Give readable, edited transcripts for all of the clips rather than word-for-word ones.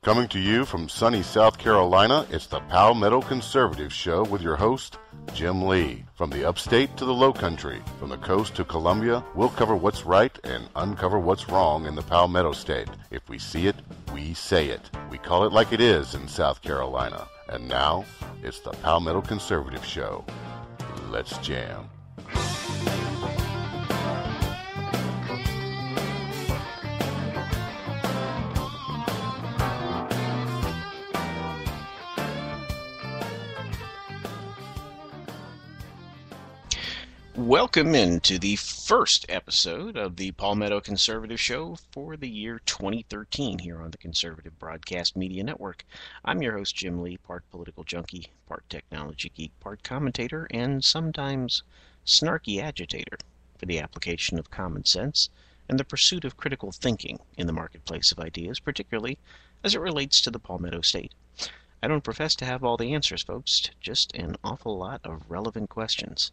Coming to you from sunny South Carolina, it's the Palmetto Conservative Show with your host, Jim Lee. From the upstate to the low country, from the coast to Columbia, we'll cover what's right and uncover what's wrong in the Palmetto State. If we see it, we say it. We call it like it is in South Carolina. And now, it's the Palmetto Conservative Show. Let's jam. Welcome into the first episode of the Palmetto Conservative Show for the year 2013 here on the Conservative Broadcast Media Network. I'm your host, Jim Lee, part political junkie, part technology geek, part commentator, and sometimes snarky agitator for the application of common sense and the pursuit of critical thinking in the marketplace of ideas, particularly as it relates to the Palmetto State. I don't profess to have all the answers, folks, just an awful lot of relevant questions.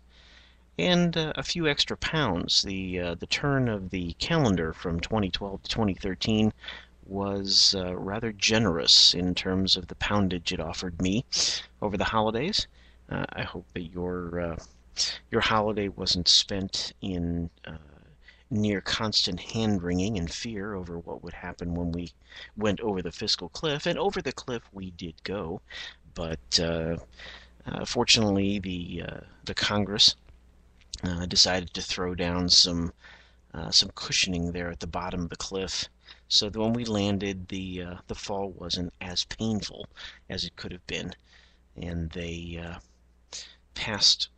And a few extra pounds. The turn of the calendar from 2012 to 2013 was rather generous in terms of the poundage it offered me over the holidays. I hope that your holiday wasn't spent in near constant hand-wringing and fear over what would happen when we went over the fiscal cliff. And over the cliff we did go, but fortunately the Congress decided to throw down some cushioning there at the bottom of the cliff, so that when we landed, the fall wasn't as painful as it could have been. And they passed.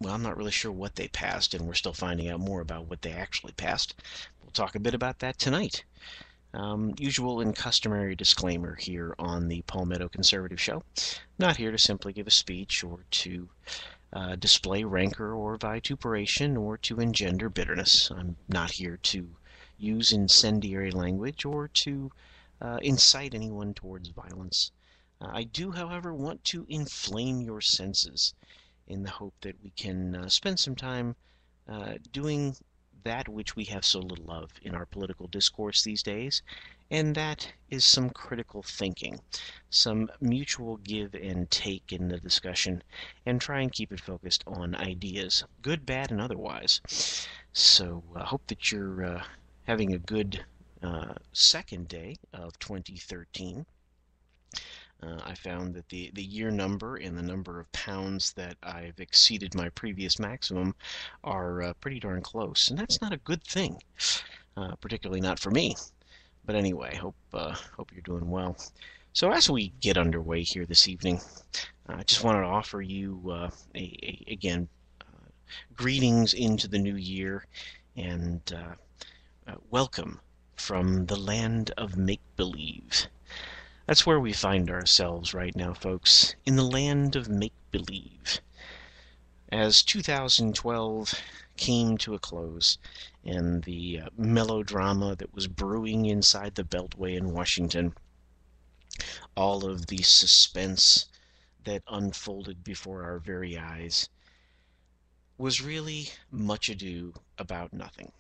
Well, I'm not really sure what they passed, and we're still finding out more about what they actually passed. We'll talk a bit about that tonight. Usual and customary disclaimer here on the Palmetto Conservative Show. Not here to simply give a speech or to display rancor or vituperation or to engender bitterness. I'm not here to use incendiary language or to incite anyone towards violence. I do, however, want to inflame your senses in the hope that we can spend some time doing that which we have so little of in our political discourse these days, and that is some critical thinking, some mutual give and take in the discussion, and try and keep it focused on ideas, good, bad, and otherwise. So I hope that you're having a good second day of 2013. I found that the year number and the number of pounds that I've exceeded my previous maximum are pretty darn close, and that's not a good thing, particularly not for me. But anyway, hope you're doing well. So as we get underway here this evening, I just wanted to offer you again greetings into the new year and welcome from the land of make-believe. That's where we find ourselves right now, folks, in the land of make-believe. As 2012 came to a close, and the melodrama that was brewing inside the Beltway in Washington, all of the suspense that unfolded before our very eyes, was really much ado about nothing.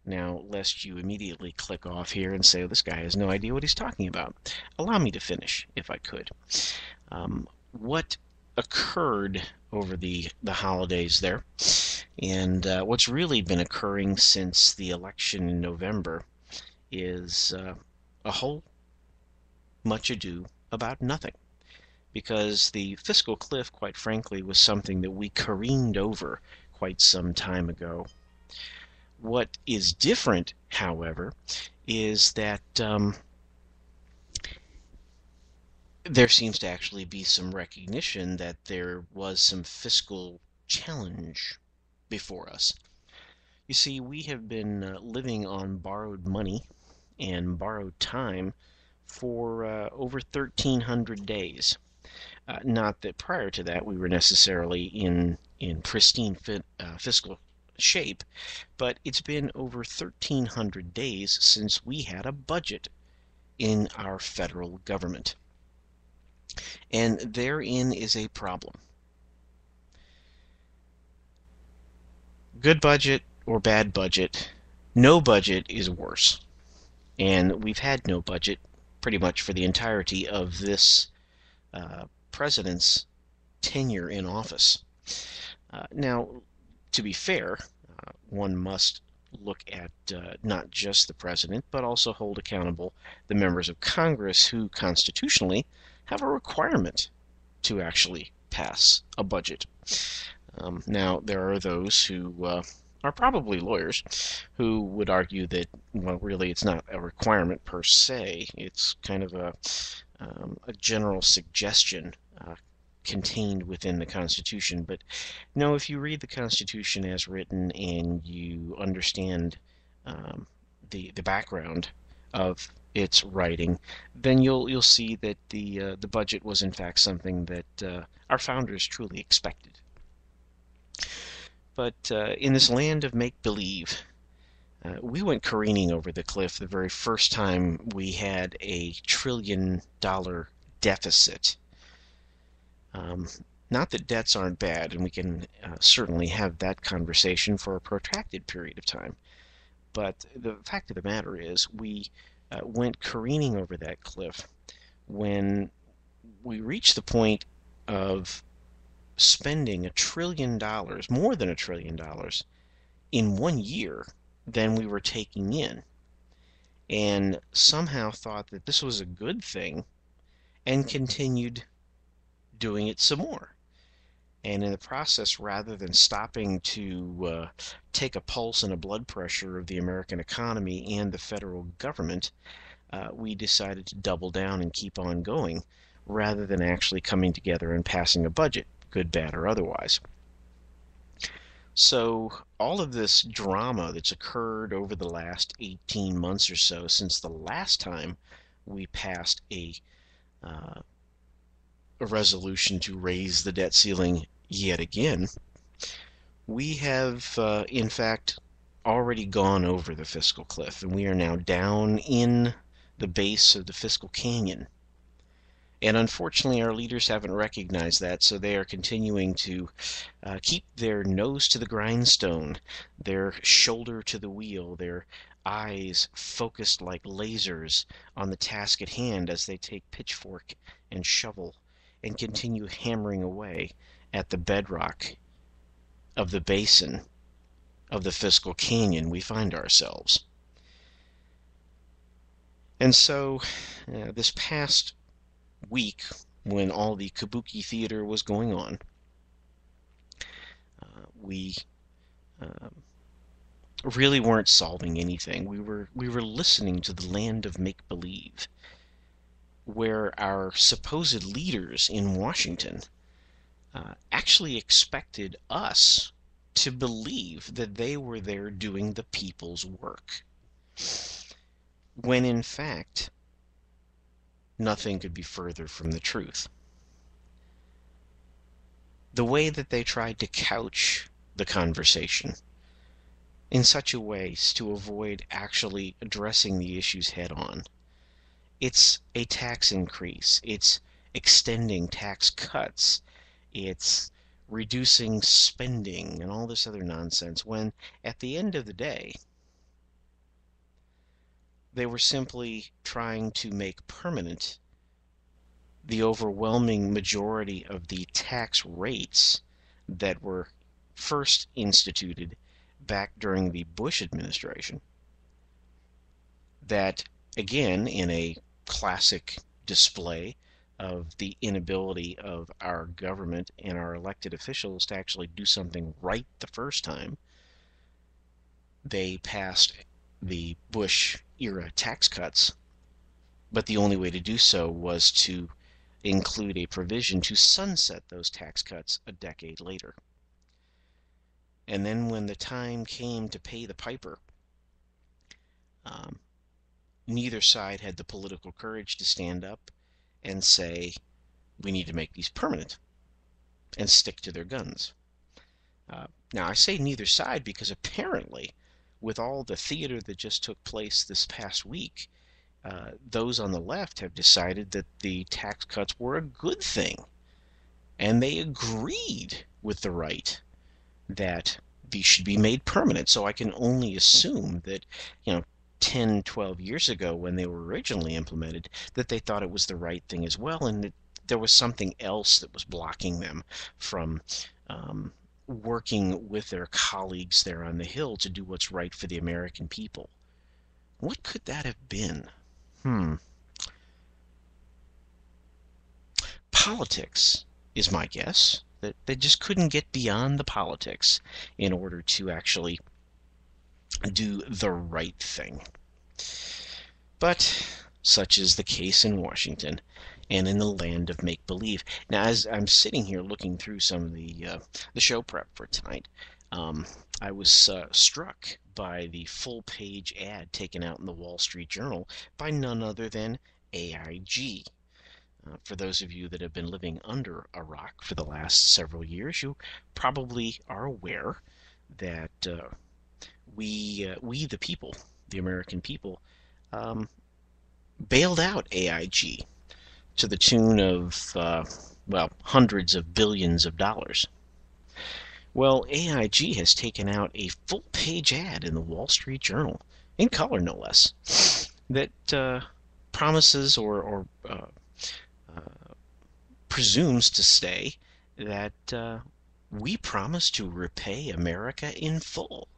Now, lest you immediately click off here and say, oh, this guy has no idea what he's talking about, allow me to finish, if I could. What occurred over the holidays there, and what's really been occurring since the election in November, is a whole much ado about nothing. Because the fiscal cliff, quite frankly, was something that we careened over quite some time ago. What is different, however, is that there seems to actually be some recognition that there was some fiscal challenge before us. You see, we have been living on borrowed money and borrowed time for over 1,300 days. Not that prior to that we were necessarily in pristine fiscal shape, but it's been over 1,300 days since we had a budget in our federal government. And therein is a problem. Good budget or bad budget, no budget is worse. And we've had no budget pretty much for the entirety of this president's tenure in office. Now, to be fair, one must look at not just the president, but also hold accountable the members of Congress who constitutionally have a requirement to actually pass a budget. Now, there are those who are probably lawyers who would argue that, well, really it's not a requirement per se. It's kind of a general suggestion contained within the Constitution. But no, if you read the Constitution as written and you understand the background of its writing, then you'll see that the budget was in fact something that our founders truly expected. But in this land of make-believe, we went careening over the cliff the very first time we had a $1 trillion deficit. Not that debts aren't bad, and we can certainly have that conversation for a protracted period of time. But the fact of the matter is, we went careening over that cliff when we reached the point of spending $1 trillion, more than $1 trillion, in 1 year than we were taking in, and somehow thought that this was a good thing and continued doing it some more. And in the process, rather than stopping to take a pulse and a blood pressure of the American economy and the federal government, we decided to double down and keep on going, rather than actually coming together and passing a budget, good, bad, or otherwise. So all of this drama that's occurred over the last 18 months or so since the last time we passed a resolution to raise the debt ceiling yet again, we have in fact already gone over the fiscal cliff, and we are now down in the base of the fiscal canyon. And unfortunately, our leaders haven't recognized that, so they are continuing to keep their nose to the grindstone, their shoulder to the wheel, their eyes focused like lasers on the task at hand as they take pitchfork and shovel and continue hammering away at the bedrock of the basin of the fiscal canyon we find ourselves. And so this past week, when all the kabuki theater was going on, we really weren't solving anything. We were listening to the land of make-believe, where our supposed leaders in Washington actually expected us to believe that they were there doing the people's work, when in fact nothing could be further from the truth. The way that they tried to couch the conversation in such a way as to avoid actually addressing the issues head on. It's a tax increase, it's extending tax cuts, it's reducing spending and all this other nonsense, when at the end of the day they were simply trying to make permanent the overwhelming majority of the tax rates that were first instituted back during the Bush administration, that, again, in a classic display of the inability of our government and our elected officials to actually do something right the first time, they passed the Bush-era tax cuts, but the only way to do so was to include a provision to sunset those tax cuts a decade later. And then when the time came to pay the piper, neither side had the political courage to stand up and say, we need to make these permanent, and stick to their guns. Now, I say neither side because apparently, with all the theater that just took place this past week, those on the left have decided that the tax cuts were a good thing. And they agreed with the right that these should be made permanent. So I can only assume that, 10, 12 years ago when they were originally implemented that they thought it was the right thing as well, and that there was something else that was blocking them from working with their colleagues there on the Hill to do what's right for the American people. What could that have been? Politics is my guess. That they just couldn't get beyond the politics in order to actually do the right thing. But such is the case in Washington and in the land of make-believe. Now, as I'm sitting here looking through some of the show prep for tonight, I was struck by the full-page ad taken out in the Wall Street Journal by none other than AIG. For those of you that have been living under a rock for the last several years, you probably are aware that we the people, the American people, bailed out AIG to the tune of, hundreds of billions of dollars. Well, AIG has taken out a full-page ad in the Wall Street Journal, in color no less, that promises or presumes to say that we promise to repay America in full.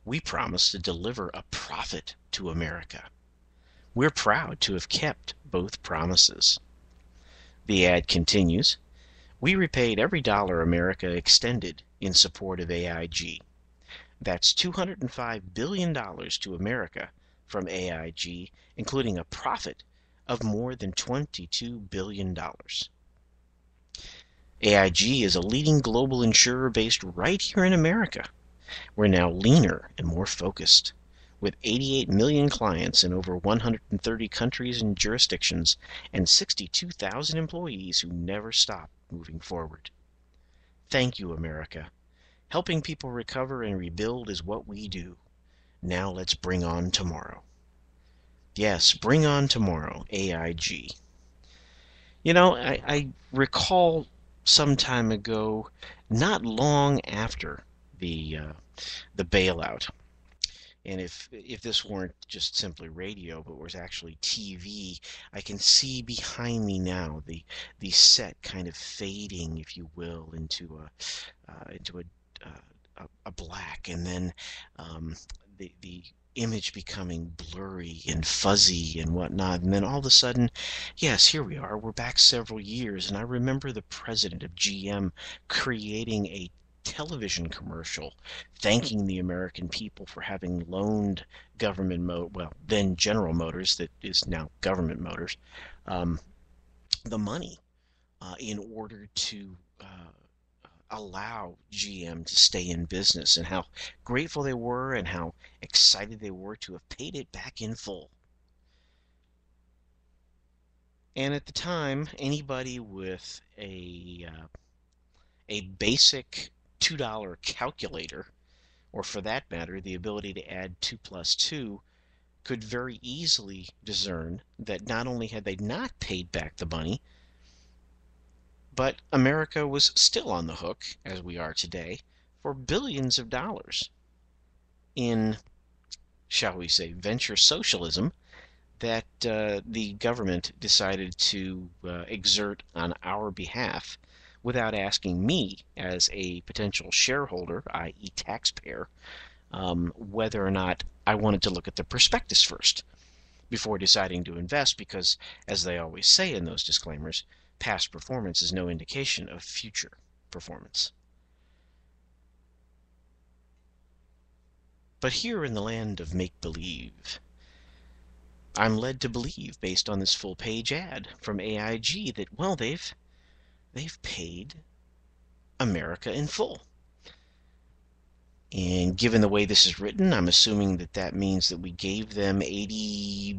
We promise to deliver a profit to America. We're proud to have kept both promises. The ad continues, we repaid every dollar America extended in support of AIG. That's $205 billion to America from AIG, including a profit of more than $22 billion. AIG is a leading global insurer based right here in America. We're now leaner and more focused, with 88 million clients in over 130 countries and jurisdictions, and 62,000 employees who never stop moving forward. Thank you, America. Helping people recover and rebuild is what we do. Now let's bring on tomorrow. Yes, bring on tomorrow, AIG. You know, I recall some time ago, not long after the bailout, and if this weren't just simply radio, but was actually TV, I can see behind me now the set kind of fading, if you will, into a black, and then the image becoming blurry and fuzzy and whatnot, and then all of a sudden, yes, here we are, we're back several years, and I remember the president of GM creating a television commercial thanking the American people for having loaned then General Motors, that is now Government Motors, the money in order to allow GM to stay in business, and how grateful they were and how excited they were to have paid it back in full. And at the time, anybody with a basic $2 calculator, or for that matter, the ability to add 2 plus 2, could very easily discern that not only had they not paid back the money, but America was still on the hook, as we are today, for billions of dollars in, shall we say, venture socialism that the government decided to exert on our behalf without asking me as a potential shareholder, i.e. taxpayer, whether or not I wanted to look at the prospectus first before deciding to invest, because, as they always say in those disclaimers, past performance is no indication of future performance. But here in the land of make-believe, I'm led to believe, based on this full-page ad from AIG, that, well, they've paid America in full. And given the way this is written, I'm assuming that means that we gave them 80